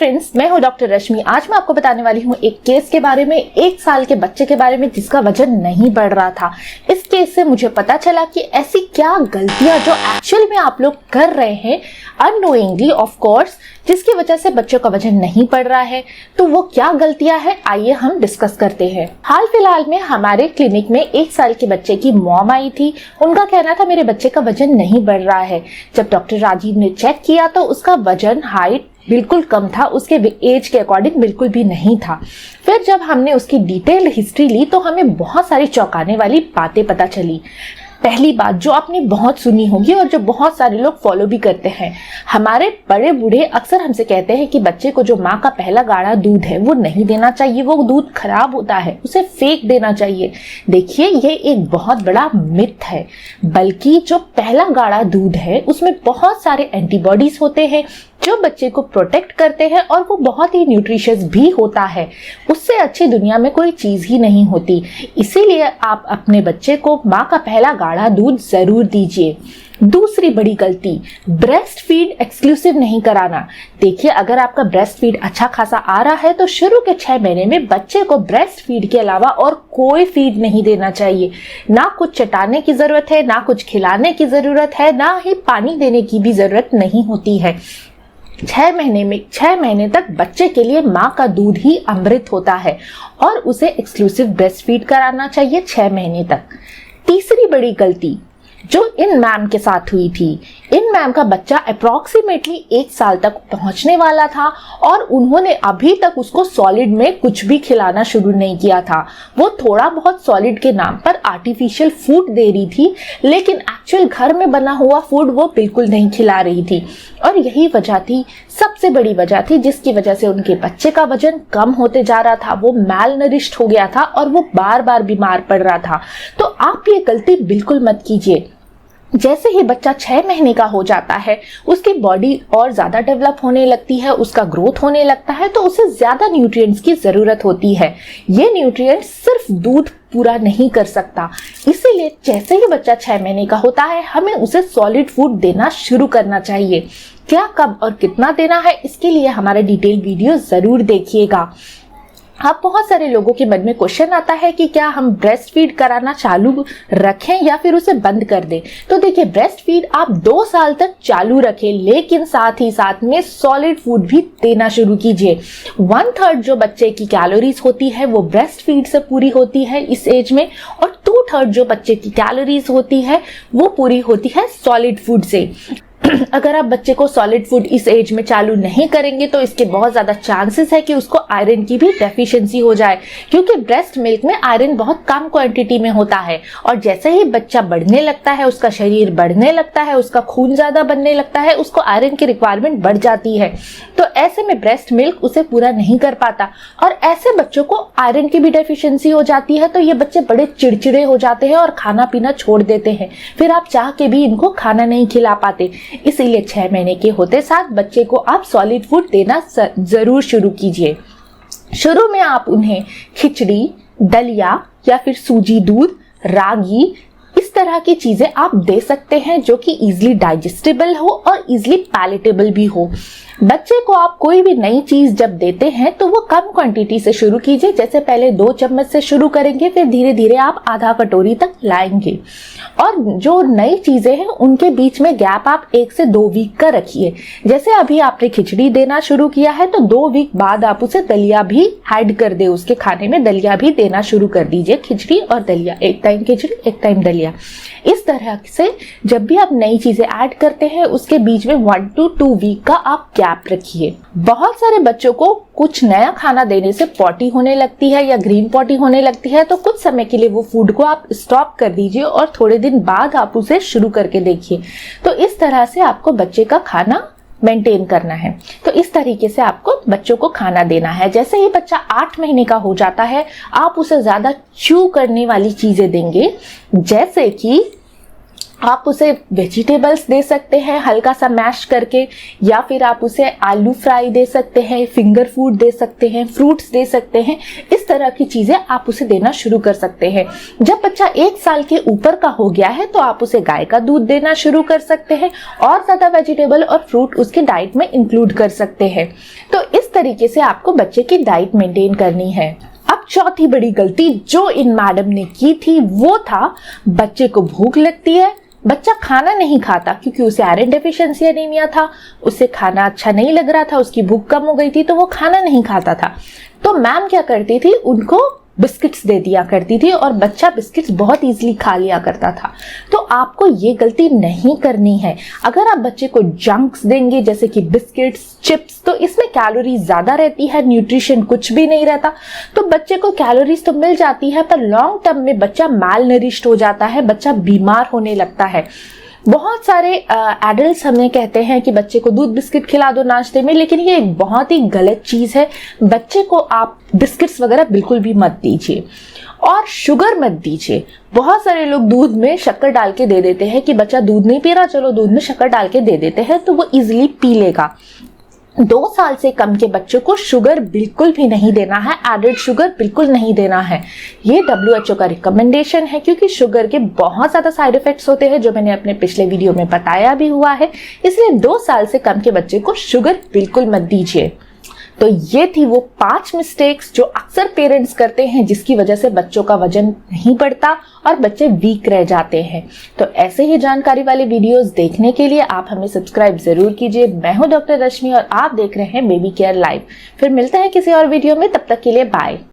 Friends, मैं हूं doctor रश्मि। आज मैं आपको बताने वाली हूं एक केस के बारे में, 1 साल के बच्चे के बारे में जिसका वजन नहीं बढ़ रहा था। इस केस से मुझे पता चला कि ऐसी क्या गलतियां जो एक्चुअल में आप लोग कर रहे हैं अननोइंगली ऑफ कोर्स, जिसकी वजह से बच्चों का वजन नहीं बढ़ रहा है। तो वो क्या गलतियां हैं, आइए हम डिस्कस करते हैं। हाल फिलहाल में हमारे क्लिनिक में 1 साल के बच्चे की मॉम आई थी। उनका कहना था मेरे बच्चे का वजन नहीं बढ़ रहा है। जब डॉक्टर राजीव ने चेक किया तो उसका वजन, हाइट बिल्कुल कम था, उसके एज के अकॉर्डिंग बिल्कुल भी नहीं था। फिर जब हमने उसकी डिटेल्ड हिस्ट्री ली तो हमें बहुत सारी चौंकाने वाली बातें पता चली। पहली बात जो आपने बहुत सुनी होगी और जो बहुत सारे लोग फॉलो भी करते हैं, हमारे बड़े बूढ़े अक्सर हमसे कहते हैं कि बच्चे को जो माँ का पहला गाढ़ा दूध है वो नहीं देना चाहिए, वो दूध खराब होता है, उसे फेंक देना चाहिए। देखिए, ये एक बहुत बड़ा मिथ है। बल्कि जो पहला गाढ़ा दूध है उसमें बहुत सारे एंटीबॉडीज होते हैं जो बच्चे को प्रोटेक्ट करते हैं और वो बहुत ही न्यूट्रिशियस भी होता है। उससे अच्छी दुनिया में कोई चीज ही नहीं होती। इसीलिए आप अपने बच्चे को माँ का पहला गाढ़ा दूध जरूर दीजिए। दूसरी बड़ी गलती, ब्रेस्ट फीड एक्सक्लूसिव नहीं कराना। देखिए, अगर आपका ब्रेस्ट फीड अच्छा खासा आ रहा है तो शुरू के 6 महीने में बच्चे को ब्रेस्ट फीड के अलावा और कोई फीड नहीं देना चाहिए। ना कुछ चटाने की जरूरत है, ना कुछ खिलाने की जरूरत है, ना ही पानी देने की भी जरूरत नहीं होती है। 6 महीने तक बच्चे के लिए माँ का दूध ही अमृत होता है और उसे एक्सक्लूसिव ब्रेस्ट फीड कराना चाहिए 6 महीने तक। तीसरी बड़ी गलती जो इन मैम के साथ हुई थी, इन मैम का बच्चा अप्रोक्सीमेटली 1 साल तक पहुंचने वाला था और उन्होंने अभी तक उसको सॉलिड में कुछ भी खिलाना शुरू नहीं किया था। वो थोड़ा बहुत सॉलिड के नाम पर आर्टिफिशियल फूड दे रही थी, लेकिन एक्चुअल घर में बना हुआ फूड वो बिल्कुल नहीं खिला रही थी। और यही वजह थी, सबसे बड़ी वजह थी, जिसकी वजह से उनके बच्चे का वजन कम होते जा रहा था। वो मैलनरिश्ड हो गया था और वो बार बार बीमार पड़ रहा था। तो आप ये गलती बिल्कुल मत कीजिए। जैसे ही बच्चा 6 महीने का हो जाता है उसकी बॉडी और ज्यादा डेवलप होने लगती है, उसका ग्रोथ होने लगता है, तो उसे ज्यादा न्यूट्रिएंट्स की जरूरत होती है। ये न्यूट्रिएंट्स सिर्फ दूध पूरा नहीं कर सकता। इसीलिए जैसे ही बच्चा 6 महीने का होता है हमें उसे सॉलिड फूड देना शुरू करना चाहिए। क्या, कब और कितना देना है, इसके लिए हमारा डिटेल वीडियो जरूर देखिएगा। अब बहुत सारे लोगों के मन में क्वेश्चन आता है कि क्या हम ब्रेस्ट फीड कराना चालू रखें या फिर उसे बंद कर दें। तो देखिए, ब्रेस्ट फीड आप 2 साल तक चालू रखें, लेकिन साथ ही साथ में सॉलिड फूड भी देना शुरू कीजिए। 1/3 जो बच्चे की कैलोरीज होती है वो ब्रेस्ट फीड से पूरी होती है इस एज में, और 2/3 जो बच्चे की कैलोरीज होती है वो पूरी होती है सॉलिड फूड से। अगर आप बच्चे को सॉलिड फूड इस एज में चालू नहीं करेंगे तो इसके बहुत ज्यादा चांसेस है कि उसको आयरन की भी डेफिशिएंसी हो जाए, क्योंकि ब्रेस्ट मिल्क में आयरन बहुत कम क्वांटिटी में होता है। और जैसे ही बच्चा बढ़ने लगता है, उसका शरीर बढ़ने लगता है, उसका खून ज्यादा बनने लगता है, उसको आयरन की रिक्वायरमेंट बढ़ जाती है। तो ऐसे में ब्रेस्ट मिल्क उसे पूरा नहीं कर पाता और ऐसे बच्चों को आयरन की भी डेफिशिएंसी हो जाती है। तो ये बच्चे बड़े चिड़चिड़े हो जाते हैं और खाना पीना छोड़ देते हैं। फिर आप चाह के भी इनको खाना नहीं खिला पाते। इसीलिए 6 महीने के होते साथ बच्चे को आप सॉलिड फूड देना जरूर शुरू कीजिए। शुरू में आप उन्हें खिचड़ी, दलिया या फिर सूजी दूध, रागी, इस तरह की चीजें आप दे सकते हैं जो कि इजीली डाइजेस्टेबल हो और इजीली पैलेटेबल भी हो। बच्चे को आप कोई भी नई चीज जब देते हैं तो वो कम क्वांटिटी से शुरू कीजिए। जैसे पहले 2 चम्मच से शुरू करेंगे, फिर धीरे धीरे आप आधा कटोरी तक लाएंगे। और जो नई चीजें हैं उनके बीच में गैप आप 1 से 2 वीक का रखिए। जैसे अभी आपने खिचड़ी देना शुरू किया है तो 2 वीक बाद आप उसे दलिया भी ऐड कर दे, उसके खाने में दलिया भी देना शुरू कर दीजिए। खिचड़ी और दलिया, एक टाइम खिचड़ी एक टाइम दलिया। इस तरह से जब भी आप नई चीजें ऐड करते हैं उसके बीच में 1 to 2 वीक का आप गैप रखिए। बहुत सारे बच्चों को कुछ नया खाना देने से पॉटी होने लगती है या ग्रीन पॉटी होने लगती है, तो कुछ समय के लिए वो फूड को आप स्टॉप कर दीजिए और थोड़े दिन बाद आप उसे शुरू करके देखिए। तो इस तरह से आपको बच्चे का खाना मेंटेन करना है। तो इस तरीके से आपको बच्चों को खाना देना है। जैसे ही बच्चा 8 महीने का हो जाता है आप उसे ज्यादा च्यू करने वाली चीजें देंगे, जैसे कि आप उसे वेजिटेबल्स दे सकते हैं हल्का सा मैश करके, या फिर आप उसे आलू फ्राई दे सकते हैं, फिंगर फूड दे सकते हैं, फ्रूट्स दे सकते हैं। इस तरह की चीजें आप उसे देना शुरू कर सकते हैं। जब बच्चा 1 साल के ऊपर का हो गया है तो आप उसे गाय का दूध देना शुरू कर सकते हैं और ज्यादा वेजिटेबल और फ्रूट उसके डाइट में इंक्लूड कर सकते हैं। तो इस तरीके से आपको बच्चे की डाइट मेंटेन करनी है। अब चौथी बड़ी गलती जो इन मैडम ने की थी वो था, बच्चे को भूख लगती है, बच्चा खाना नहीं खाता क्योंकि उसे आयरन डेफिशिएंसी एनीमिया था, उसे खाना अच्छा नहीं लग रहा था, उसकी भूख कम हो गई थी तो वो खाना नहीं खाता था। तो मैम क्या करती थी, उनको बिस्किट्स दे दिया करती थी और बच्चा बिस्किट्स बहुत इजीली खा लिया करता था। तो आपको ये गलती नहीं करनी है। अगर आप बच्चे को जंक्स देंगे जैसे कि बिस्किट्स, चिप्स, तो इसमें कैलोरीज ज्यादा रहती है, न्यूट्रिशन कुछ भी नहीं रहता। तो बच्चे को कैलोरीज तो मिल जाती है पर लॉन्ग टर्म में बच्चा माल नरिश्ड हो जाता है, बच्चा बीमार होने लगता है। बहुत सारे एडल्ट्स हमें कहते हैं कि बच्चे को दूध बिस्किट खिला दो नाश्ते में, लेकिन ये एक बहुत ही गलत चीज है। बच्चे को आप बिस्किट्स वगैरह बिल्कुल भी मत दीजिए और शुगर मत दीजिए। बहुत सारे लोग दूध में शक्कर डाल के दे देते हैं कि बच्चा दूध नहीं पी रहा, चलो दूध में शक्कर डाल के दे देते हैं तो वो इजिली पी लेगा। 2 साल से कम के बच्चों को शुगर बिल्कुल भी नहीं देना है, एडेड शुगर बिल्कुल नहीं देना है। ये WHO का रिकमेंडेशन है क्योंकि शुगर के बहुत ज्यादा साइड इफेक्ट्स होते हैं जो मैंने अपने पिछले वीडियो में बताया भी हुआ है। इसलिए 2 साल से कम के बच्चे को शुगर बिल्कुल मत दीजिए। तो ये थी वो 5 मिस्टेक्स जो अक्सर पेरेंट्स करते हैं जिसकी वजह से बच्चों का वजन नहीं बढ़ता और बच्चे वीक रह जाते हैं। तो ऐसे ही जानकारी वाले वीडियोस देखने के लिए आप हमें सब्सक्राइब जरूर कीजिए। मैं हूं डॉक्टर रश्मि और आप देख रहे हैं बेबी केयर लाइव। फिर मिलते हैं किसी और वीडियो में, तब तक के लिए बाय।